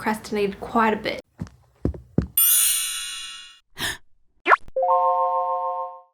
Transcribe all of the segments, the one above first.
procrastinated quite a bit.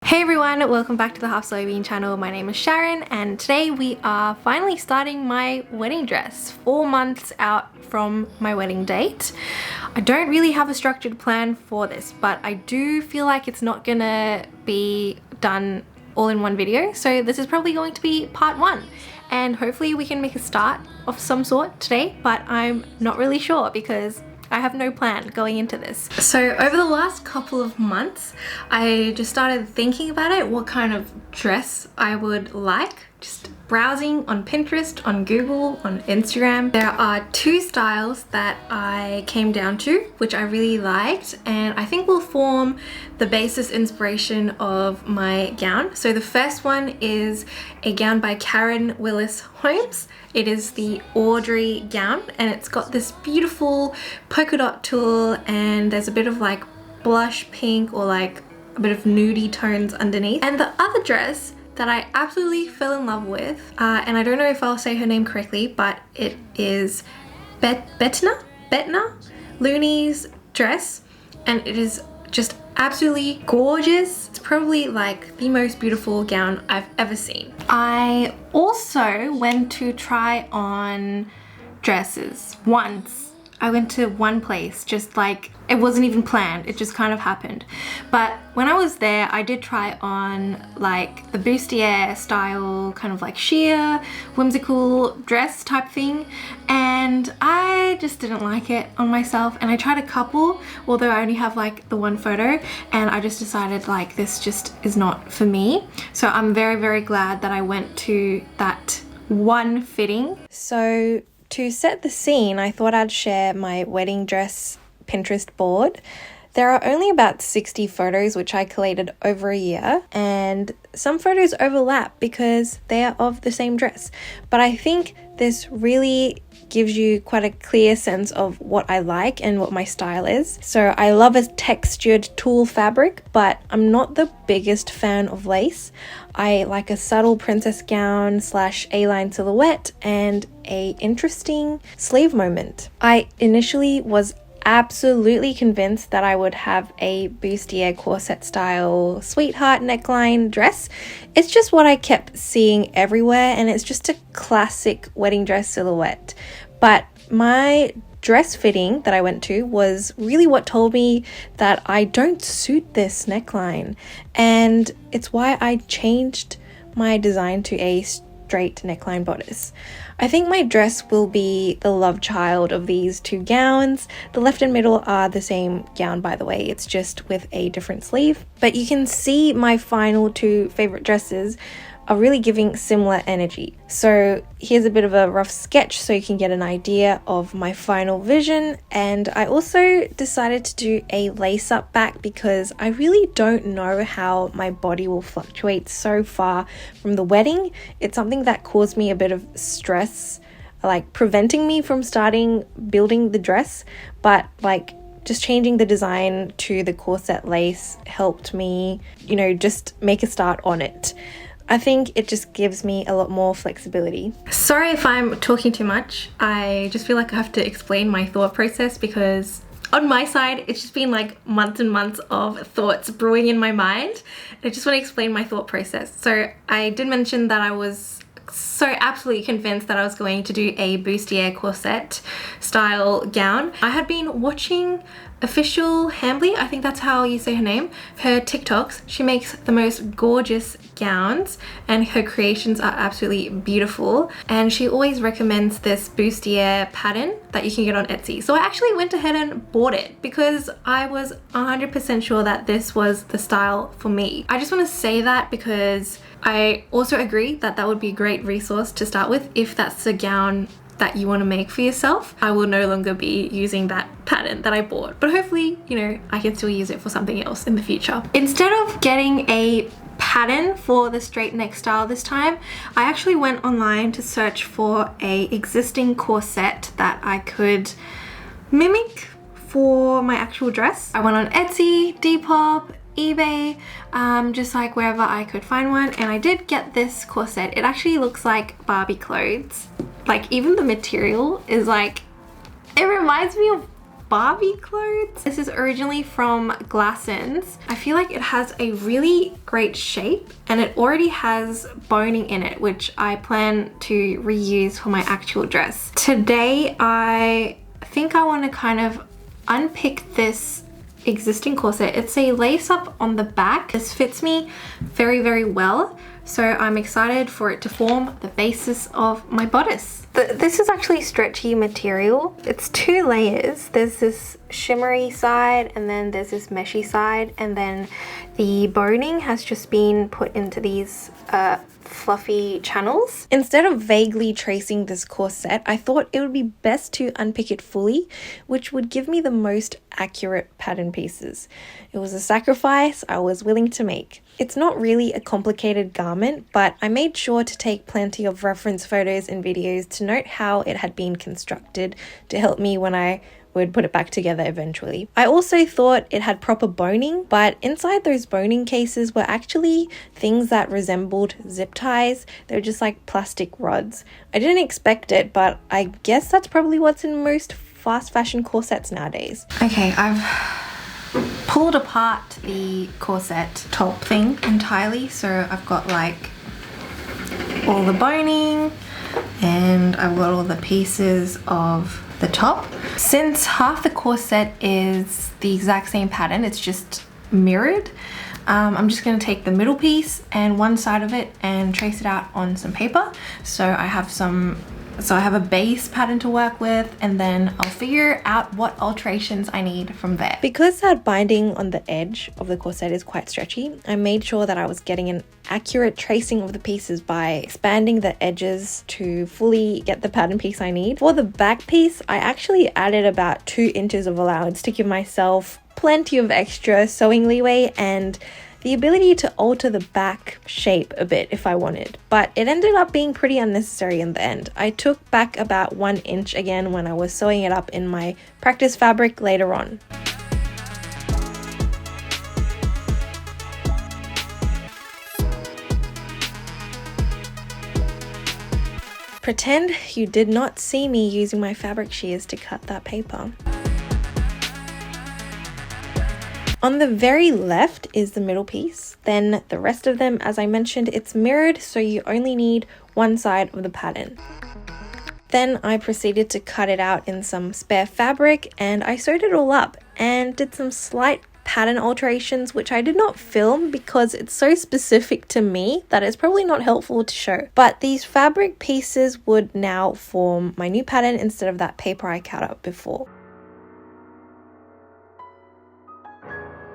Hey everyone, welcome back to the Half Soybean channel. My name is Sharon and today we are finally starting my wedding dress, 4 months out from my wedding date. I don't really have a structured plan for this, but I do feel like it's not gonna be done all in one video, so this is probably going to be part 1 and hopefully we can make a start of some sort today, but I'm not really sure because I have no plan going into this. So over the last couple of months, I just started thinking about it, what kind of dress I would like. Just browsing on Pinterest, on Google, on Instagram. There are 2 styles that I came down to, which I really liked, and I think will form the basis inspiration of my gown. So the first one is a gown by Karen Willis Holmes. It is the Audrey gown, and it's got this beautiful polka dot tulle, and there's a bit of like blush pink or like a bit of nudie tones underneath. And the other dress that I absolutely fell in love with, and I don't know if I'll say her name correctly, but it is Bettina Looney's dress, and it is just absolutely gorgeous. It's probably like the most beautiful gown I've ever seen. I also went to try on dresses once. I went to one place, just like, it wasn't even planned, it just kind of happened. But when I was there, I did try on like the bustier style, kind of like sheer, whimsical dress type thing, and I just didn't like it on myself. And I tried a couple, although I only have like the one photo, and I just decided like this just is not for me. So I'm very, very glad that I went to that one fitting. So to set the scene, I thought I'd share my wedding dress Pinterest board. There are only about 60 photos which I collated over a year, and some photos overlap because they are of the same dress. But I think this really gives you quite a clear sense of what I like and what my style is. So I love a textured tulle fabric, but I'm not the biggest fan of lace. I like a subtle princess gown / A-line silhouette and a interesting sleeve moment. I initially was absolutely convinced that I would have a bustier corset style sweetheart neckline dress. It's just what I kept seeing everywhere, and it's just a classic wedding dress silhouette. But my dress fitting that I went to was really what told me that I don't suit this neckline, and it's why I changed my design to a straight neckline bodice. I think my dress will be the love child of these 2 gowns. The left and middle are the same gown, by the way, it's just with a different sleeve. But you can see my final 2 favorite dresses are really giving similar energy. So here's a bit of a rough sketch so you can get an idea of my final vision. And I also decided to do a lace up back because I really don't know how my body will fluctuate so far from the wedding. It's something that caused me a bit of stress, like preventing me from starting building the dress, but like just changing the design to the corset lace helped me, just make a start on it. I think it just gives me a lot more flexibility. Sorry if I'm talking too much. I just feel like I have to explain my thought process because on my side, it's just been like months and months of thoughts brewing in my mind. I just want to explain my thought process. So I did mention that I was so absolutely convinced that I was going to do a bustier corset style gown. I had been watching Official Hambly, I think that's how you say her name, her TikToks. She makes the most gorgeous gowns and her creations are absolutely beautiful, and she always recommends this bustier pattern that you can get on Etsy. So I actually went ahead and bought it because I was 100% sure that this was the style for me. I just want to say that because I also agree that that would be a great resource to start with if that's the gown that you want to make for yourself. I will no longer be using that pattern that I bought, but hopefully, I can still use it for something else in the future. Instead of getting a pattern for the straight neck style this time, I actually went online to search for a existing corset that I could mimic for my actual dress. I went on Etsy, Depop, eBay, just like wherever I could find one, and I did get this corset. It actually looks like Barbie clothes. Like even the material is like It reminds me of Barbie clothes. This is originally from Glassons. I feel like it has a really great shape and it already has boning in it, which I plan to reuse for my actual dress. Today, I think I want to kind of unpick this existing corset. It's a lace up on the back. This fits me very, very well. So I'm excited for it to form the basis of my bodice. This is actually stretchy material. It's 2 layers. There's this shimmery side and then there's this meshy side, and then the boning has just been put into these fluffy channels. Instead of vaguely tracing this corset, I thought it would be best to unpick it fully, which would give me the most accurate pattern pieces. It was a sacrifice I was willing to make. It's not really a complicated garment, but I made sure to take plenty of reference photos and videos to note how it had been constructed to help me when I would put it back together eventually. I also thought it had proper boning, but inside those boning cases were actually things that resembled zip ties. They were just like plastic rods. I didn't expect it, but I guess that's probably what's in most fast fashion corsets nowadays. Okay, I've pulled apart the corset top thing entirely, so I've got like all the boning and I've got all the pieces of the top. Since half the corset is the exact same pattern, it's just mirrored, I'm just going to take the middle piece and one side of it and trace it out on some paper. So I have a base pattern to work with, and then I'll figure out what alterations I need from there. Because that binding on the edge of the corset is quite stretchy, I made sure that I was getting an accurate tracing of the pieces by expanding the edges to fully get the pattern piece I need. For the back piece, I actually added about 2 inches of allowance to give myself plenty of extra sewing leeway and the ability to alter the back shape a bit if I wanted, but it ended up being pretty unnecessary in the end. I took back about 1 inch again when I was sewing it up in my practice fabric later on. Pretend you did not see me using my fabric shears to cut that paper. On the very left is the middle piece, then the rest of them, as I mentioned, it's mirrored, so you only need one side of the pattern. Then I proceeded to cut it out in some spare fabric and I sewed it all up and did some slight pattern alterations, which I did not film because it's so specific to me that it's probably not helpful to show. But these fabric pieces would now form my new pattern instead of that paper I cut up before.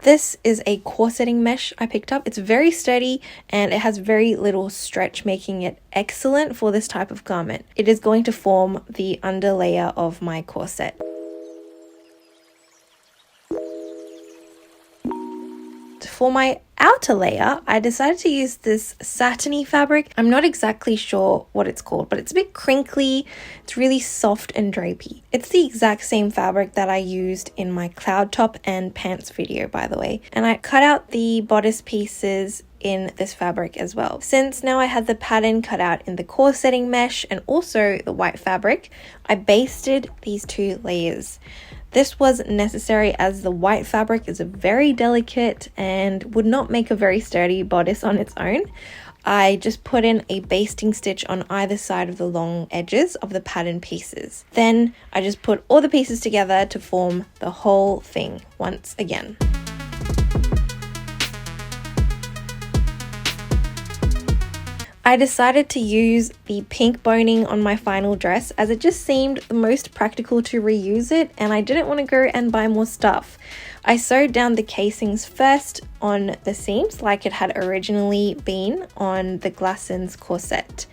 This is a corseting mesh I picked up. It's very sturdy and it has very little stretch, making it excellent for this type of garment. It is going to form the underlayer of my corset. For my outer layer, I decided to use this satiny fabric. I'm not exactly sure what it's called, but it's a bit crinkly. It's really soft and drapey. It's the exact same fabric that I used in my cloud top and pants video, by the way. And I cut out the bodice pieces in this fabric as well. Since now I had the pattern cut out in the corseting mesh and also the white fabric, I basted these 2 layers. This was necessary as the white fabric is very delicate and would not make a very sturdy bodice on its own. I just put in a basting stitch on either side of the long edges of the pattern pieces. Then I just put all the pieces together to form the whole thing once again. I decided to use the pink boning on my final dress as it just seemed the most practical to reuse it, and I didn't want to go and buy more stuff. I sewed down the casings first on the seams like it had originally been on the Glassons corset.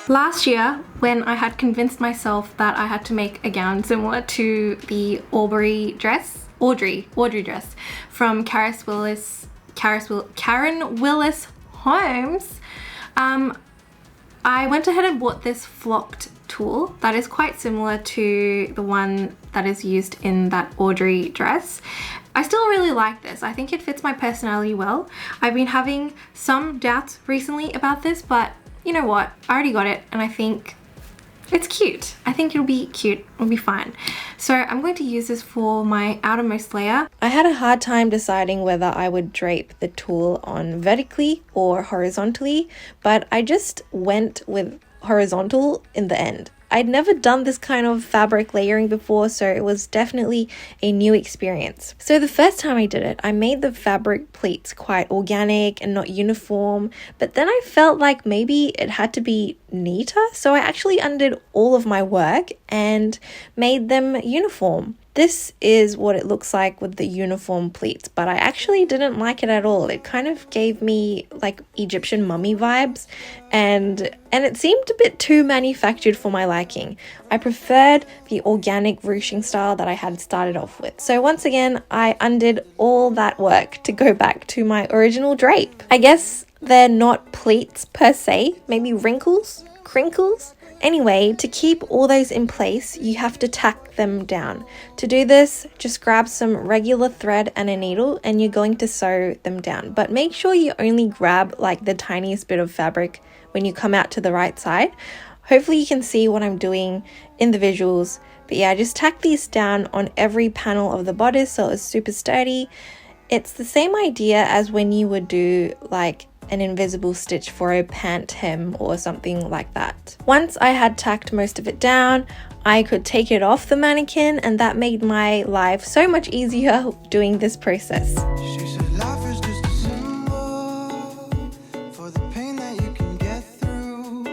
Last year, when I had convinced myself that I had to make a gown similar to the Audrey dress from Karen Willis Holmes, I went ahead and bought this flocked tulle that is quite similar to the one that is used in that Audrey dress. I still really like this. I think it fits my personality well. I've been having some doubts recently about this, but you know what? I already got it and I think it's cute. I think it'll be cute. It'll be fine. So I'm going to use this for my outermost layer. I had a hard time deciding whether I would drape the tulle on vertically or horizontally, but I just went with horizontal in the end. I'd never done this kind of fabric layering before, so it was definitely a new experience. So the first time I did it, I made the fabric pleats quite organic and not uniform, but then I felt like maybe it had to be neater, so I actually undid all of my work and made them uniform. This is what it looks like with the uniform pleats, but I actually didn't like it at all. It kind of gave me like Egyptian mummy vibes, and it seemed a bit too manufactured for my liking. I preferred the organic ruching style that I had started off with. So once again, I undid all that work to go back to my original drape. I guess they're not pleats per se, maybe wrinkles, crinkles. Anyway, to keep all those in place, you have to tack them down. To do this, just grab some regular thread and a needle and you're going to sew them down. But make sure you only grab like the tiniest bit of fabric when you come out to the right side. Hopefully you can see what I'm doing in the visuals. But yeah, just tack these down on every panel of the bodice so it's super sturdy. It's the same idea as when you would do like an invisible stitch for a pant hem or something like that. Once I had tacked most of it down, I could take it off the mannequin, and that made my life so much easier doing this process. She said life is just a symbol for the pain that you can get through,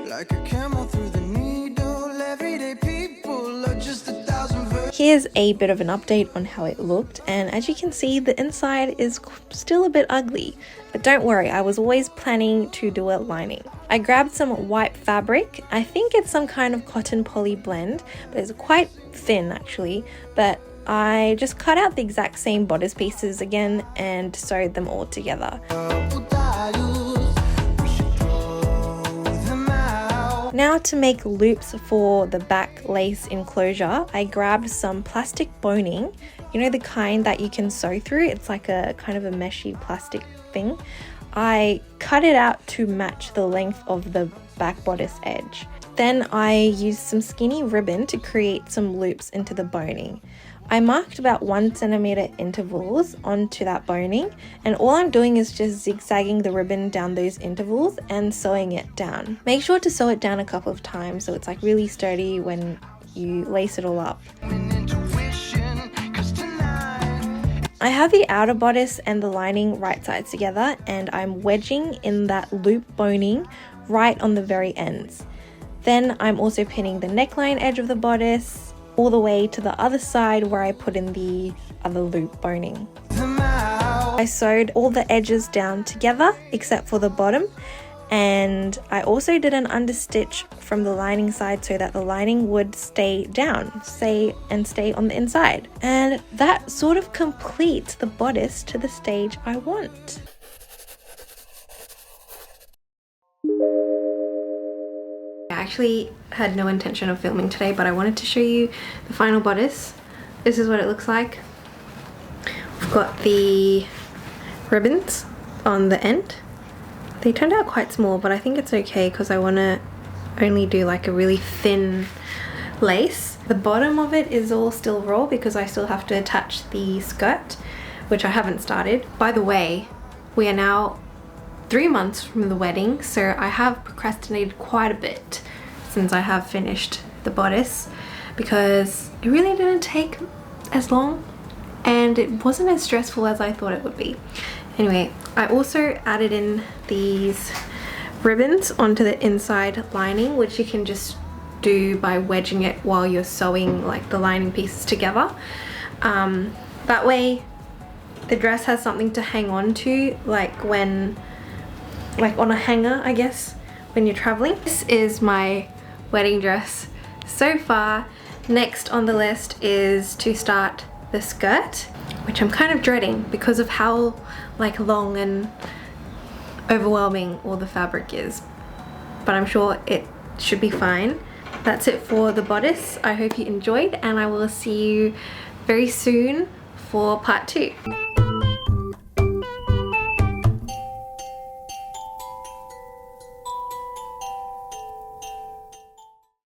like a camel through the needle. Everyday people are just 1,000 versions. Here's a bit of an update on how it looked, and as you can see, the inside is still a bit ugly. But don't worry, I was always planning to do a lining. I grabbed some white fabric. I think it's some kind of cotton poly blend, but it's quite thin actually. But I just cut out the exact same bodice pieces again and sewed them all together. Now to make loops for the back lace enclosure, I grabbed some plastic boning. You know, the kind that you can sew through? It's like a kind of a meshy plastic thing. I cut it out to match the length of the back bodice edge. Then I used some skinny ribbon to create some loops into the boning. I marked about 1 centimeter intervals onto that boning, and all I'm doing is just zigzagging the ribbon down those intervals and sewing it down. Make sure to sew it down a couple of times so it's like really sturdy when you lace it all up. I have the outer bodice and the lining right sides together, and I'm wedging in that loop boning right on the very ends. Then I'm also pinning the neckline edge of the bodice all the way to the other side where I put in the other loop boning. I sewed all the edges down together except for the bottom, and I also did an understitch from the lining side so that the lining would stay down, stay on the inside. And that sort of completes the bodice to the stage I want. I actually had no intention of filming today, but I wanted to show you the final bodice. This is what it looks like. We've got the ribbons on the end. They turned out quite small, but I think it's okay because I want to only do like a really thin lace. The bottom of it is all still raw because I still have to attach the skirt, which I haven't started. By the way, we are now 3 months from the wedding, so I have procrastinated quite a bit since I have finished the bodice because it really didn't take as long and it wasn't as stressful as I thought it would be. Anyway, I also added in these ribbons onto the inside lining, which you can just do by wedging it while you're sewing like the lining pieces together. That way the dress has something to hang on to, like on a hanger, I guess, when you're traveling. This is my wedding dress so far. Next on the list is to start the skirt, which I'm kind of dreading because of how like long and overwhelming all the fabric is, but I'm sure it should be fine. That's it for the bodice. I hope you enjoyed, and I will see you very soon for part 2.